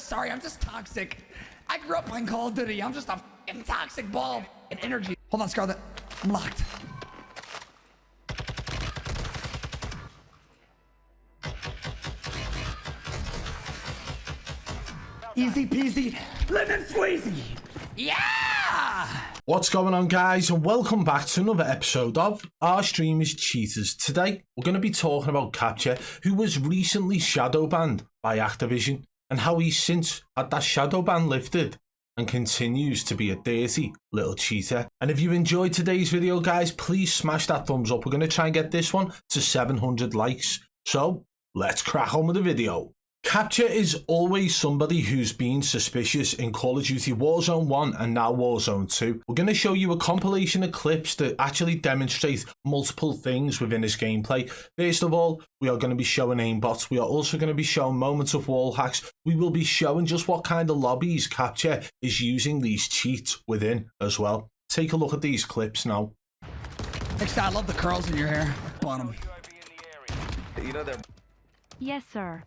sorry, I'm just toxic. I grew up playing Call of Duty. I'm just a fucking toxic ball of energy. Hold on, Scarlet. I'm locked. Easy peasy, lemon squeezy. Yeah! What's going on, guys, and welcome back to another episode of Our Stream is Cheaters. Today we're going to be talking about Kxpture, who was recently shadow banned by Activision, and how he's since had that shadow ban lifted and continues to be a dirty little cheater. And if you enjoyed today's video, guys, please smash that thumbs up. We're going to try and get this one to 700 likes. So let's crack on with the video. Kxpture is always somebody who's been suspicious in Call of Duty Warzone 1 and now Warzone 2. We're going to show you a compilation of clips that actually demonstrate multiple things within his gameplay. First of all, we are going to be showing aimbots. We are also going to be showing moments of wall hacks. We will be showing just what kind of lobbies Kxpture is using these cheats within as well. Take a look at these clips now. Next, I love the curls in your hair. Bottom. You know they're... Yes, sir.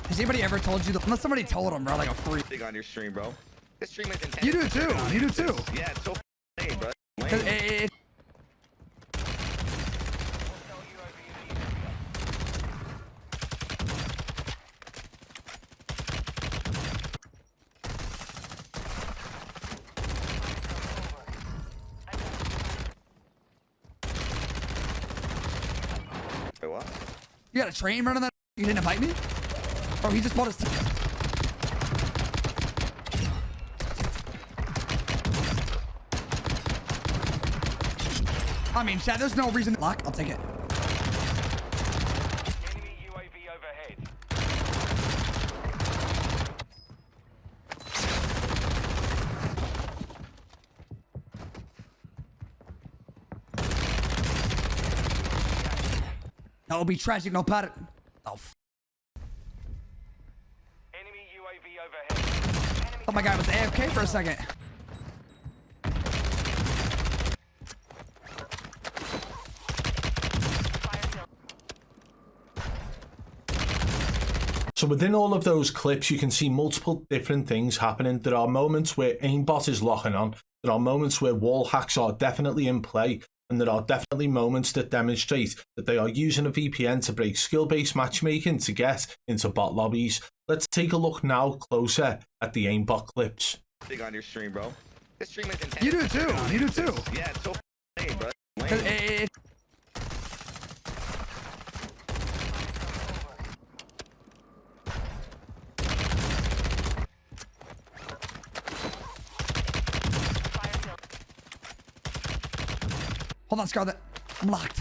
Has anybody ever told you that? Unless somebody told them, bro, like a freak. big on your stream, bro. This stream is intense. You do too. You do too. Yeah, it's so lame, bro. Wait, what? You got a train running that? You didn't invite me? Bro, he just bought his... I mean, chat, there's no reason... Lock, I'll take it. Enemy UAV overhead. That will be tragic, no pattern. Oh, Enemy UAV overhead. thought my guy was AFK for a second. So within all of those clips, you can see multiple different things happening. There are moments where aimbot is locking on. There are moments where wall hacks are definitely in play. And there are definitely moments that demonstrate that they are using a VPN to break skill-based matchmaking to get into bot lobbies. Let's take a look now closer at the aimbot clips. Big on your stream, bro. This stream is intense. You do too. You do too. Yeah, it's so lame, bro. Hold on, Scarlet. I'm locked.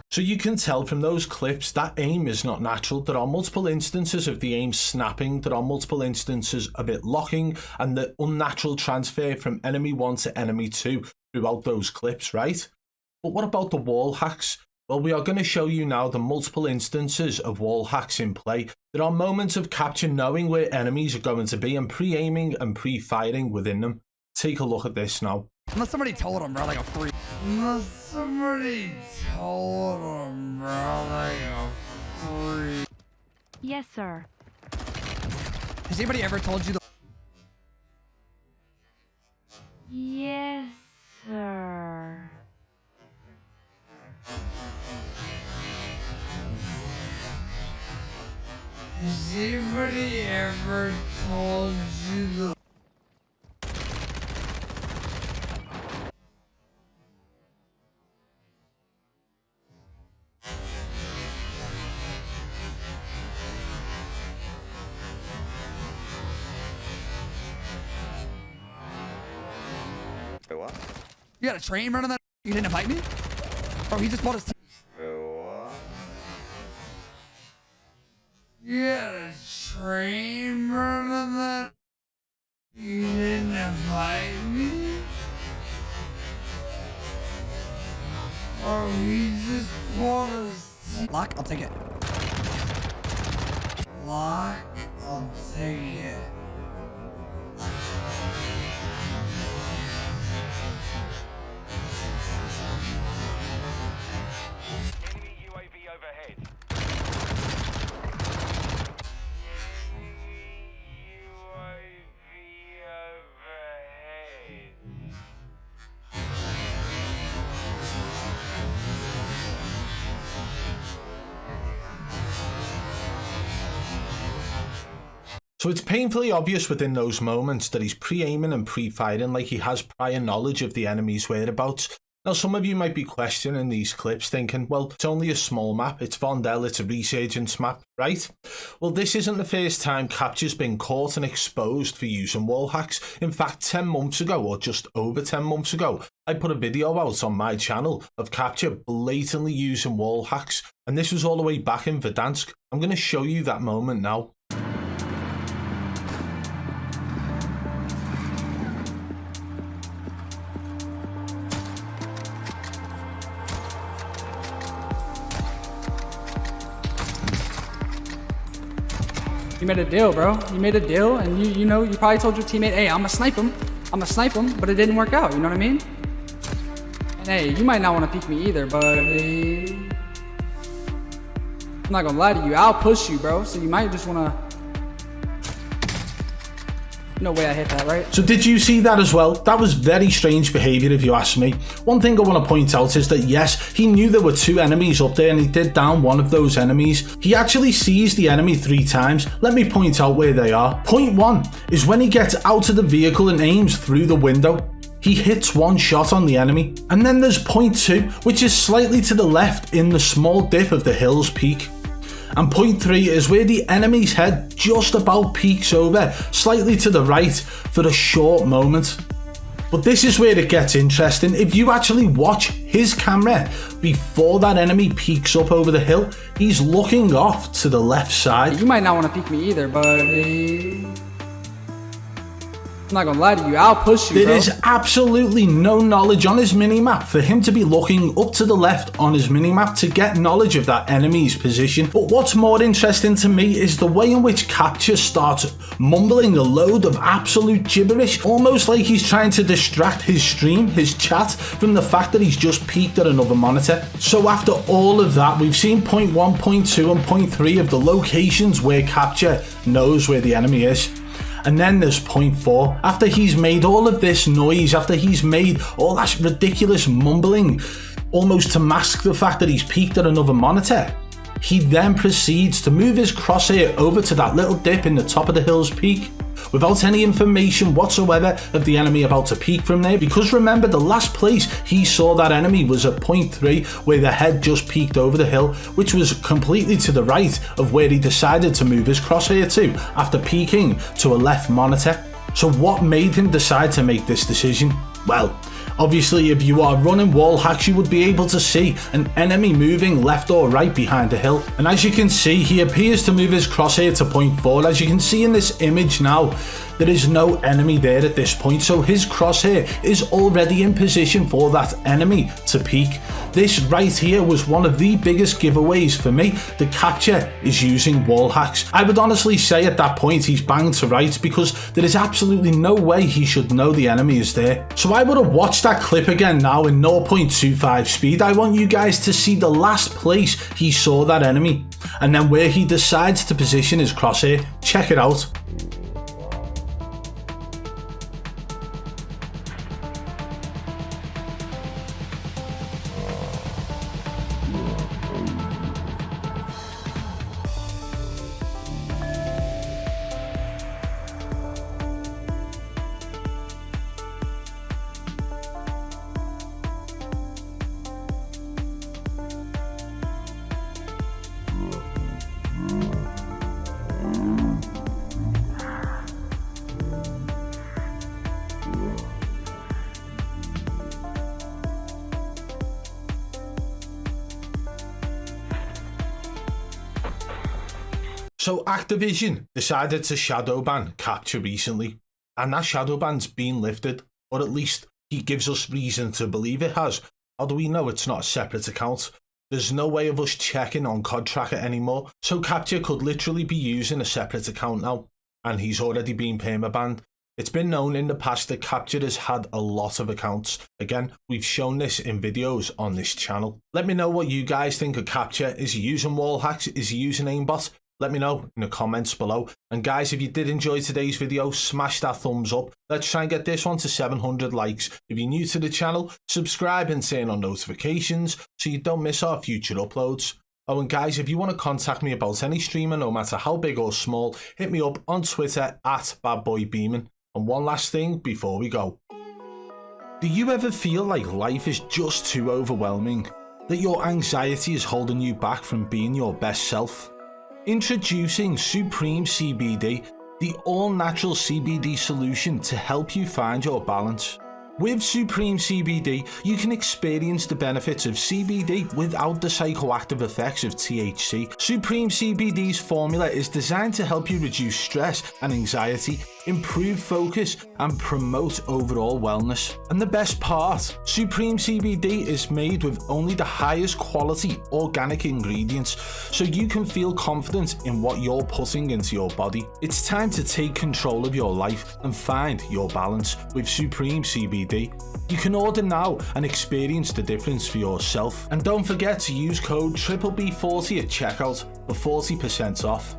So you can tell from those clips that aim is not natural. There are multiple instances of the aim snapping. There are multiple instances of it locking and the unnatural transfer from enemy 1 to enemy 2 throughout those clips, right? But what about the wall hacks? Well, we are going to show you now the multiple instances of wall hacks in play. There are moments of Kxpture knowing where enemies are going to be and pre-aiming and pre-firing within them. Take a look at this now. Unless somebody told him, bro, like a freak. Unless somebody told him, bro, like a freak. Yes, sir. Has anybody ever told you the... Yes, sir. Has anybody ever told you the... Wait, what? You got a train running that? You didn't invite me? Bro, he just bought his... Wait, what? You got a train running that? You didn't invite me? Bro, he just bought his... Lock, I'll take it. Lock, I'll take it. So it's painfully obvious within those moments that he's pre-aiming and pre-firing like he has prior knowledge of the enemy's whereabouts. Now, some of you might be questioning these clips thinking, well, it's only a small map, it's Vondel, it's a resurgence map, right? Well, this isn't the first time Kxpture's been caught and exposed for using wall hacks. In fact, 10 months ago, or just over 10 months ago, I put a video out on my channel of Kxpture blatantly using wall hacks, and this was all the way back in Verdansk. I'm going to show you that moment now. You made a deal, bro. You made a deal, and you know, you probably told your teammate, hey, I'm gonna snipe him, but it didn't work out, you know what I mean? And hey, you might not want to peek me either, but I'm not gonna lie to you, I'll push you, bro, so you might just wanna... No way I hit that, right? So did you see that as well? That was very strange behaviour if you ask me. One thing I want to point out is that yes, he knew there were 2 enemies up there and he did down one of those enemies. He actually sees the enemy 3 times. Let me point out where they are. Point 1 is when he gets out of the vehicle and aims through the window. He hits 1 shot on the enemy. And then there's point 2, which is slightly to the left in the small dip of the hill's peak. And point 3 is where the enemy's head just about peeks over, slightly to the right, for a short moment. But this is where it gets interesting. If you actually watch his camera before that enemy peeks up over the hill, he's looking off to the left side. You might not want to peek me either, but... I'm not gonna lie to you, I'll push you, There bro. is absolutely no knowledge on his minimap for him to be looking up to the left on his minimap to get knowledge of that enemy's position. But what's more interesting to me is the way in which Kxpture starts mumbling a load of absolute gibberish, almost like he's trying to distract his stream, his chat, from the fact that he's just peeked at another monitor. So after all of that, we've seen point 1, point 2 and point 3 of the locations where Kxpture knows where the enemy is. And then there's point 4. After he's made all of this noise, after he's made all that ridiculous mumbling, almost to mask the fact that he's peeked at another monitor, he then proceeds to move his crosshair over to that little dip in the top of the hill's peak, without any information whatsoever of the enemy about to peek from there, because remember, the last place he saw that enemy was at point 3, where the head just peeked over the hill, which was completely to the right of where he decided to move his crosshair to after peeking to a left monitor. So what made him decide to make this decision? Well, obviously if you are running wall hacks, you would be able to see an enemy moving left or right behind the hill. And as you can see, he appears to move his crosshair to point 4. As you can see in this image now, there is no enemy there at this point, so his crosshair is already in position for that enemy to peek. This right here was one of the biggest giveaways for me that Kxpture is using wall hacks. I would honestly say at that point he's banged to rights, because there is absolutely no way he should know the enemy is there. So I would have watched that clip again now in 0.25 speed. I want you guys to see the last place he saw that enemy, and then where he decides to position his crosshair. Check it out. So Activision decided to shadow ban Kxpture recently, and that shadow ban's been lifted, or at least he gives us reason to believe it has. How do we know it's not a separate account? There's no way of us checking on COD Tracker anymore, so Kxpture could literally be using a separate account now, and he's already been permabanned. It's been known in the past that Kxpture has had a lot of accounts. Again, we've shown this in videos on this channel. Let me know what you guys think of Kxpture. Is he using wall hacks? Is he using aimbot? Let me know in the comments below. And guys, if you did enjoy today's video, smash that thumbs up. Let's try and get this one to 700 likes. If you're new to the channel, subscribe and turn on notifications so you don't miss our future uploads. Oh, and guys, if you want to contact me about any streamer, no matter how big or small, hit me up on Twitter at BadBoy Beaman. And one last thing before we go. Do you ever feel like life is just too overwhelming? That your anxiety is holding you back from being your best self? Introducing Supreme CBD, the all-natural CBD solution to help you find your balance. With Supreme CBD, you can experience the benefits of CBD without the psychoactive effects of THC. Supreme CBD's formula is designed to help you reduce stress and anxiety, improve focus, and promote overall wellness. And the best part, Supreme CBD is made with only the highest quality organic ingredients, so you can feel confident in what you're putting into your body. It's time to take control of your life and find your balance with Supreme CBD. You can order now and experience the difference for yourself. And don't forget to use code BBB40 at checkout for 40% off.